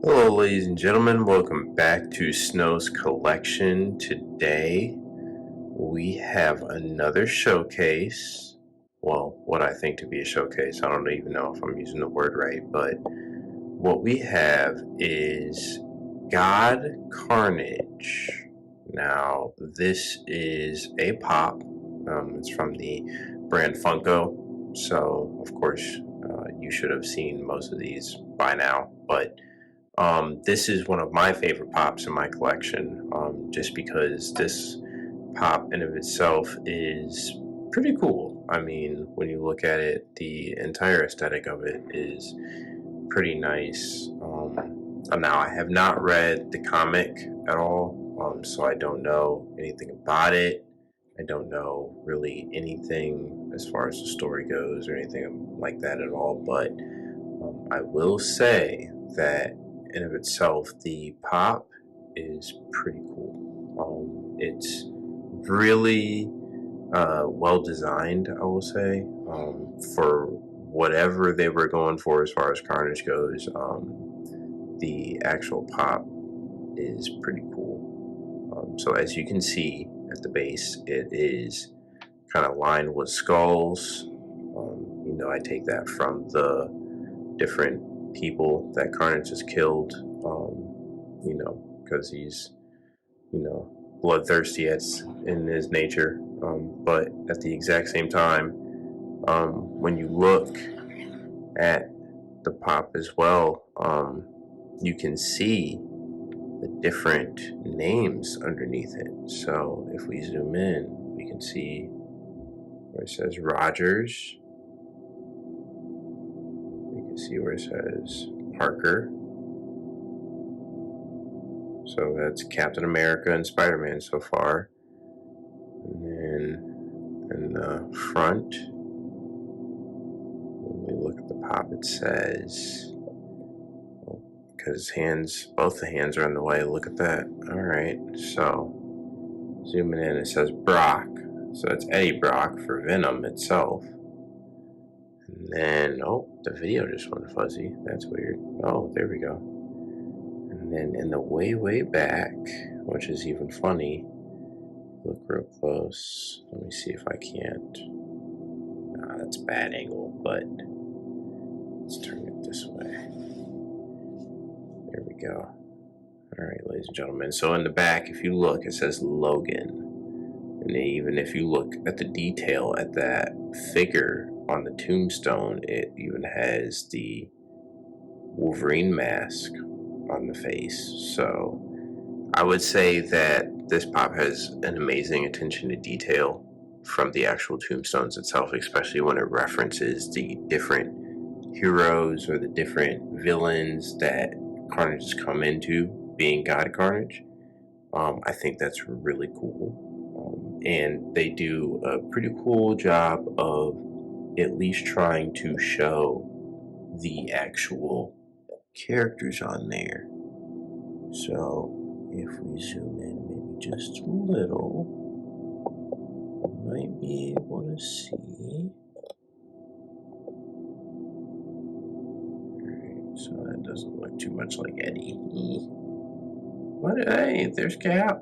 Hello, ladies and gentlemen. Welcome back to Snow's Collection. Today, we have another showcase. Well, what I think to be a showcase. I don't even know if I'm using the word right, but what we have is God Carnage. Now, this is a pop. It's from the brand FUNKO. So, of course, you should have seen most of these by now, but this is one of my favorite pops in my collection, just because this pop in of itself is pretty cool. I mean, when you look at it, the entire aesthetic of it is pretty nice. Now, I have not read the comic at all, so I don't know anything about it. I don't know really anything as far as the story goes or anything like that at all, but I will say that in of itself, the pop is pretty cool. It's really well designed, I will say, for whatever they were going for as far as Carnage goes. The actual pop is pretty cool. So as you can see at the base, it is kind of lined with skulls. I take that from the different people that Carnage has killed, because he's, bloodthirsty as in his nature. But at the exact same time, when you look at the pop as well, you can see the different names underneath it. So if we zoom in, we can see where it says Rogers. See where it says Parker. So that's Captain America and Spider-Man so far. And then in the front, when we look at the pop, it says, because both the hands are in the way. Look at that. All right. So zooming in, it says Brock. So it's Eddie Brock for Venom itself. And then, the video just went fuzzy. That's weird. Oh, there we go. And then in the way back, which is even funny, look real close. Let me see if I can't. That's a bad angle, but let's turn it this way. There we go. Alright, ladies and gentlemen. So in the back, if you look, it says Logan. And even if you look at the detail at that figure on the tombstone, it even has the Wolverine mask on the face. So I would say that this pop has an amazing attention to detail from the actual tombstones itself, especially when it references the different heroes or the different villains that Carnage has come into, being God Carnage. I think that's really cool. And they do a pretty cool job of at least trying to show the actual characters on there. So if we zoom in maybe just a little, we might be able to see. Alright, so that doesn't look too much like Eddie. What? Hey, there's Cap.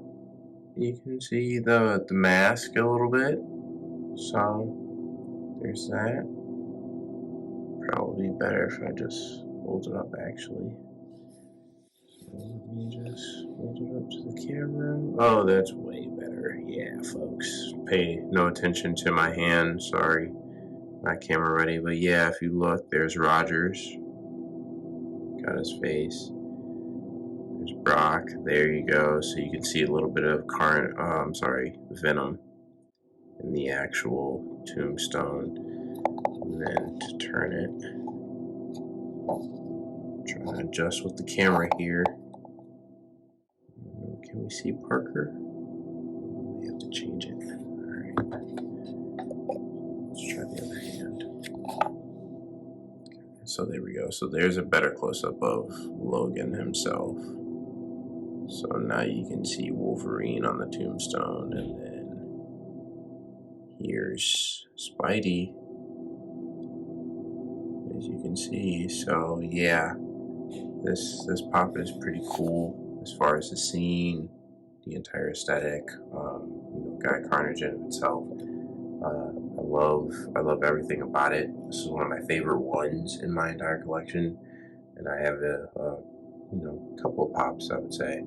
You can see the mask a little bit. So there's that. Probably better if I just hold it up actually. Let me just hold it up to the camera. Oh, that's way better. Yeah, folks. Pay no attention to my hand. Sorry. Not camera ready. But yeah, if you look, there's Rogers. Got his face. There's Brock. There you go. So you can see a little bit of Venom in the actual tombstone. And then to turn it, try to adjust with the camera here. Can we see Parker? We have to change it. Alright. Let's try the other hand. Okay, so there we go. So there's a better close-up of Logan himself. So now you can see Wolverine on the tombstone, and then here's Spidey, as you can see. So yeah, This pop is pretty cool as far as the scene, the entire aesthetic. God Carnage in itself. I love everything about it. This is one of my favorite ones in my entire collection, and I have a couple of pops, I would say.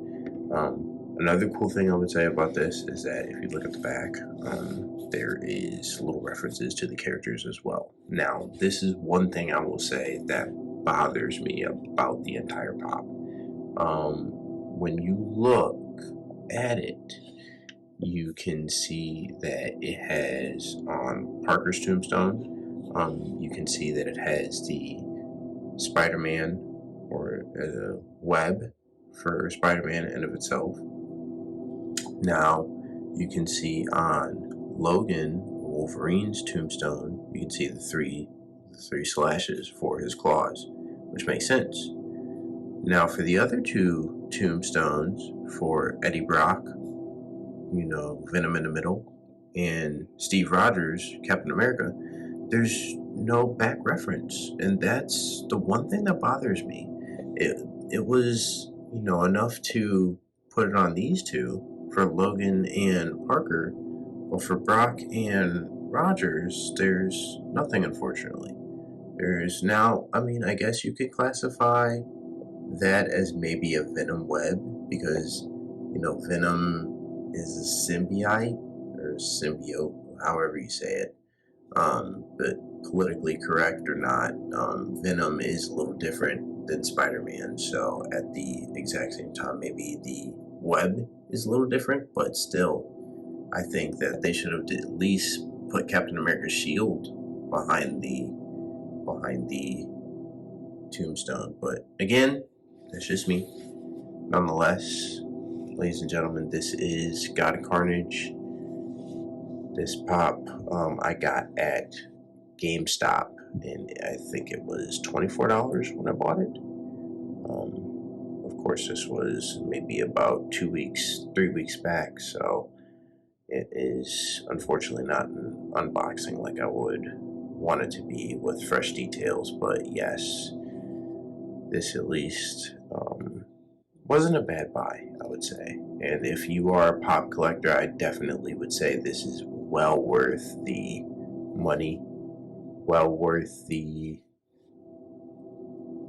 Another cool thing I would say about this is that if you look at the back, there is little references to the characters as well. Now, this is one thing I will say that bothers me about the entire pop. When you look at it, you can see that it has on Parker's tombstone, you can see that it has the Spider-Man or the web for Spider-Man in of itself. Now, you can see on Logan, Wolverine's tombstone, you can see the three slashes for his claws, which makes sense. Now, for the other two tombstones, for Eddie Brock, Venom in the middle, and Steve Rogers, Captain America, there's no back reference, and that's the one thing that bothers me. It was enough to put it on these two for Logan and Parker, but for Brock and Rogers, there's nothing, unfortunately. There's now, I guess you could classify that as maybe a Venom web, because Venom is a symbiote or symbiote, however you say it. But politically correct or not, Venom is a little different than Spider-Man, so at the exact same time, maybe the web is a little different, but still, I think that they should have at least put Captain America's shield behind the tombstone. But again, that's just me. Nonetheless, ladies and gentlemen, this is God Carnage. This pop I got at GameStop, and I think it was $24 when I bought it. Of course, this was maybe about 2 weeks, 3 weeks back, so it is unfortunately not an unboxing like I would want it to be with fresh details, but yes, this at least wasn't a bad buy, I would say. And if you are a pop collector, I definitely would say this is well worth the money, well worth the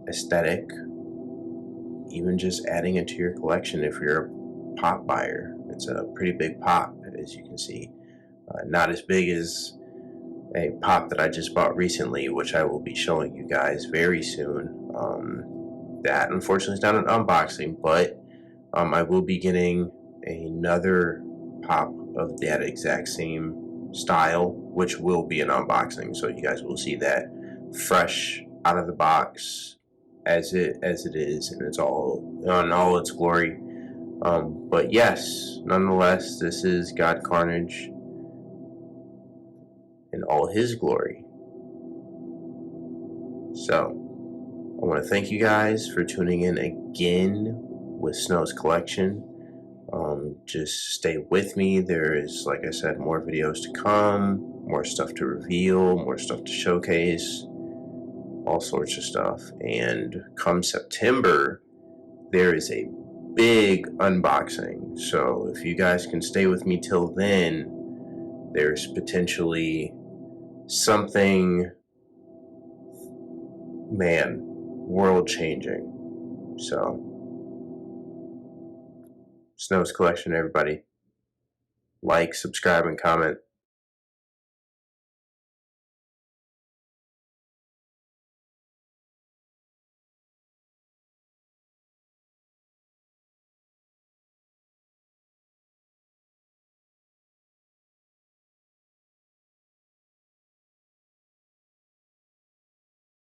aesthetic, even just adding it to your collection if you're a pop buyer. It's a pretty big pop, as you can see. Not as big as a pop that I just bought recently, which I will be showing you guys very soon. That unfortunately is not an unboxing, but I will be getting another pop of that exact same style, which will be an unboxing, so you guys will see that fresh out of the box as it is, and it's all in all its glory. But yes, nonetheless, this is God Carnage in all his glory. So I want to thank you guys for tuning in again with Snow's collection. Just stay with me. There is, like I said, more videos to come, more stuff to reveal, more stuff to showcase, all sorts of stuff. And come September, there is a big unboxing. So if you guys can stay with me till then, there's potentially something, man, world changing. So Snow's collection, everybody. Like, subscribe, and comment.